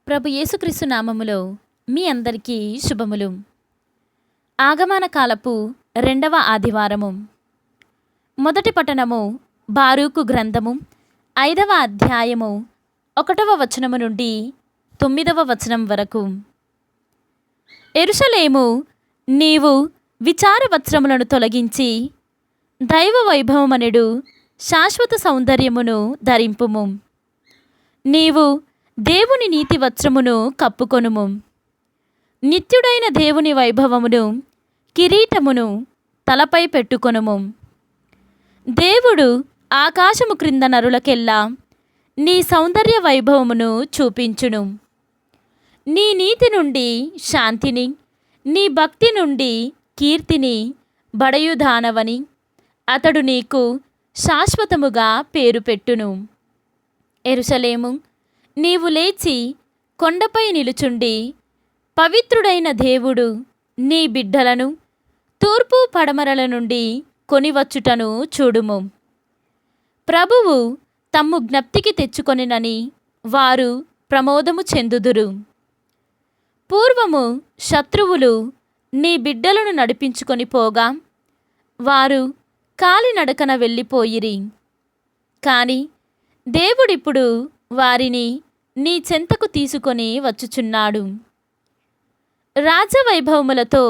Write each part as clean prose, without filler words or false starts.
ప్రభు యేసుక్రీస్తు నామములో మీ అందరికీ శుభములు. ఆగమన కాలపు 2వ ఆదివారము. మొదటి పట్టణము బారూకు గ్రంథము 5వ అధ్యాయము 1వ వచనము నుండి 9వ వచనం వరకు. యెరూషలేము, నీవు విచార వస్త్రములను తొలగించి దైవ వైభవమనెడు శాశ్వత సౌందర్యమును ధరింపుము. నీవు దేవుని నీతి వస్త్రమును కప్పుకొనుము. నిత్యుడైన దేవుని వైభవమును కిరీటమును తలపై పెట్టుకొనుము. దేవుడు ఆకాశము క్రింద నరులకెల్లా నీ సౌందర్య వైభవమును చూపించును. నీ నీతి నుండి శాంతిని, నీ భక్తి నుండి కీర్తిని బడయుదానవని అతడు నీకు శాశ్వతముగా పేరు పెట్టును. యెరూషలేము, నీవు లేచి కొండపై నిలుచుండి పవిత్రుడైన దేవుడు నీ బిడ్డలను తూర్పు పడమరల నుండి కొనివచ్చుటను చూడుము. ప్రభువు తమ్ము జ్ఞప్తికి తెచ్చుకొనినని వారు ప్రమోదము చెందుదురు. పూర్వము శత్రువులు నీ బిడ్డలను నడిపించుకొని పోగా వారు కాలినడకన వెళ్ళిపోయిరి. కాని దేవుడిప్పుడు వారిని నీ చెంతకు తీసుకొని వచ్చుచున్నాడు. రాజవైభవములతో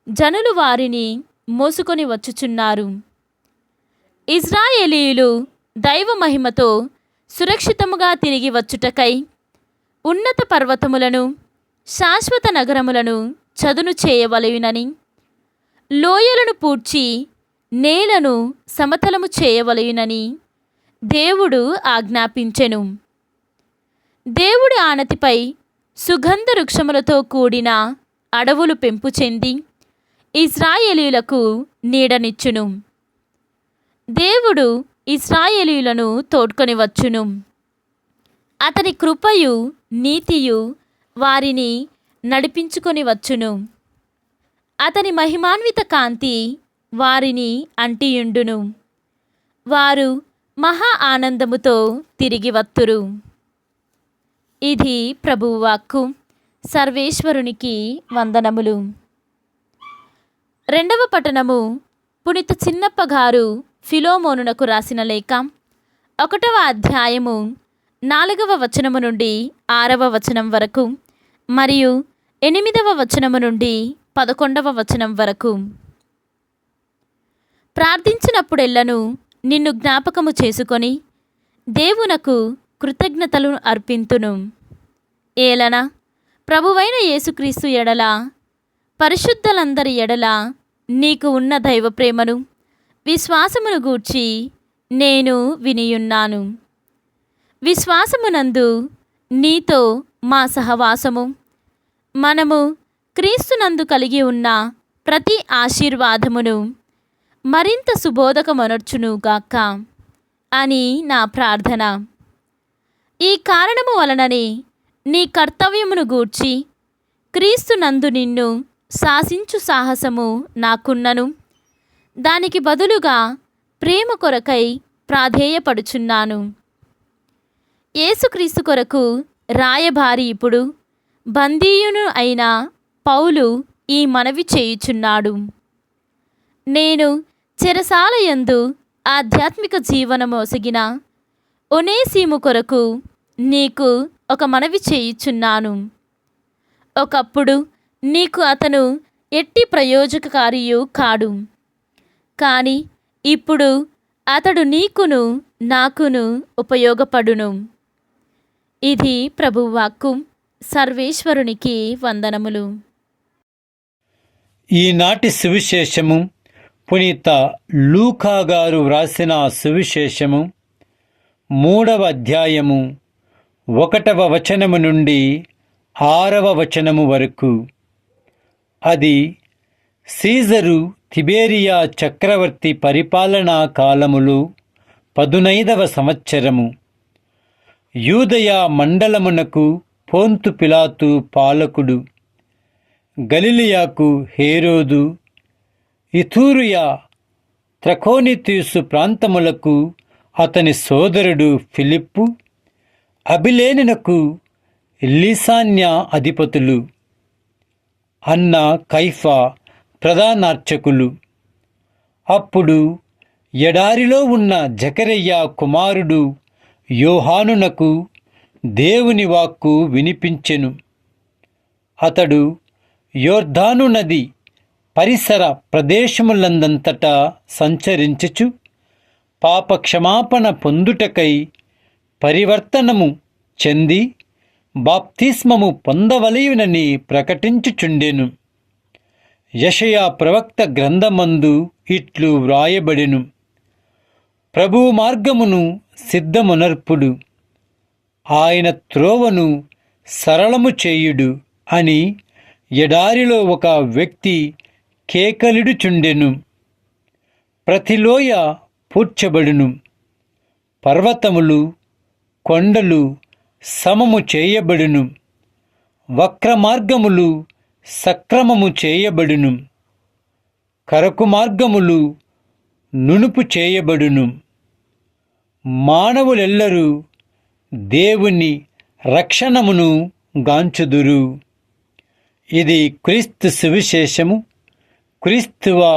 జనులు వారిని మోసుకొని వచ్చుచున్నారు. ఇజ్రాయేలీయులు దైవ మహిమతో సురక్షితముగా తిరిగి వచ్చుటకై ఉన్నత పర్వతములను, శాశ్వత నగరములను చదును చేయవలయునని, లోయలను పూడ్చి నేలను సమతలము చేయవలయునని దేవుడు ఆజ్ఞాపించెను. దేవుడి ఆనతిపై సుగంధ వృక్షములతో కూడిన అడవులు పెంపు చెంది ఇజ్రాయేలీయులకు నీడనిచ్చును. దేవుడు ఇజ్రాయేలీయులను తోడ్కొని వచ్చును. అతని కృపయు నీతియు వారిని నడిపించుకొని వచ్చును. అతని మహిమాన్విత కాంతి వారిని అంటియుండును. వారు మహా ఆనందముతో తిరిగి వత్తురు. ఇది ప్రభువు వాక్కు. సర్వేశ్వరునికి వందనములు. 2వ పట్టణము పునీత చిన్నప్ప గారు ఫిలోమోనునకు రాసిన లేఖ 1వ అధ్యాయము 4వ వచనము నుండి 6వ వచనం వరకు మరియు 8వ వచనము నుండి 11వ వచనం వరకు. ప్రార్థించినప్పుడెల్లను నిన్ను జ్ఞాపకము చేసుకొని దేవునకు కృతజ్ఞతలు అర్పింతును. ఏలన ప్రభువైన యేసుక్రీస్తు ఎడల, పరిశుద్ధులందరి ఎడల నీకు ఉన్న దైవ ప్రేమను, విశ్వాసమును గూర్చి నేను వినియున్నాను. విశ్వాసమునందు నీతో మా సహవాసము, మనము క్రీస్తునందు కలిగి ఉన్న ప్రతి ఆశీర్వాదమును మరింత సుబోధకమనర్చునుగాక అని నా ప్రార్థన. ఈ కారణము వలననే నీ కర్తవ్యమును గూర్చి క్రీస్తునందు నిన్ను శాసించు సాహసము నాకున్నను. దానికి బదులుగా ప్రేమ కొరకై ప్రాధేయపడుచున్నాను. యేసుక్రీస్తు కొరకు రాయబారి ఇప్పుడు బందీయును అయిన పౌలు ఈ మనవి చేయుచున్నాడు. నేను చెరసాలయందు ఆధ్యాత్మిక జీవనమొసగిన ఒనేసిము కొరకు నీకు ఒక మనవి చేయుచున్నాను. ఒకప్పుడు నీకు అతను ఎట్టి ప్రయోజకకారియు కాడు, కానీ ఇప్పుడు అతడు నీకును నాకును ఉపయోగపడును. ఇది ప్రభువాక్కు. సర్వేశ్వరునికి వందనములు. ఈనాటి సువిశేషము పునీత లూకా గారు వ్రాసిన సువిశేషము 3వ అధ్యాయము 1వ వచనము నుండి 6వ వచనము వరకు. అది సీజరు తిబేరియా చక్రవర్తి పరిపాలనా కాలములో 15వ సంవత్సరము. యూదయ మండలమునకు పోంతు పిలాతు పాలకుడు, గలిలయాకు హేరోదు, ఇథూరియా త్రకోనితీసు ప్రాంతములకు అతని సోదరుడు ఫిలిప్పు, అబిలేనునకు లీసాన్య అధిపతులు, అన్న కైఫా ప్రధానార్చకులు. అప్పుడు ఎడారిలో ఉన్న జకరయ్య కుమారుడు యోహానునకు దేవుని వాక్కు వినిపించెను. అతడు యోర్దాను నది పరిసర ప్రదేశములందంతటా సంచరించుచు పాపక్షమాపణ పొందుటకై పరివర్తనము చెంది బాప్తిస్మము పొందవలయునని ప్రకటించుచుండెను. యెషయా ప్రవక్త గ్రంథమందు ఇట్లు వ్రాయబడెను: ప్రభువు మార్గమును సిద్ధమునర్పుడు, ఆయన త్రోవను సరళము చేయుడు అని ఎడారిలో ఒక వ్యక్తి కేకలిడుచుండెను. ప్రతి లోయ పూడ్చబడును, పర్వతములు కొండలు సమము చేయబడును, వక్రమార్గములు సక్రమము చేయబడును, కరకు మార్గములు నునుపు చేయబడును. మానవులెల్లరూ దేవుని రక్షణమును గాంచుదురు. ఇది క్రీస్తు సువిశేషము. క్రీస్తువా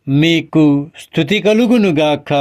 మీకు స్తుతి కలుగునుగాక.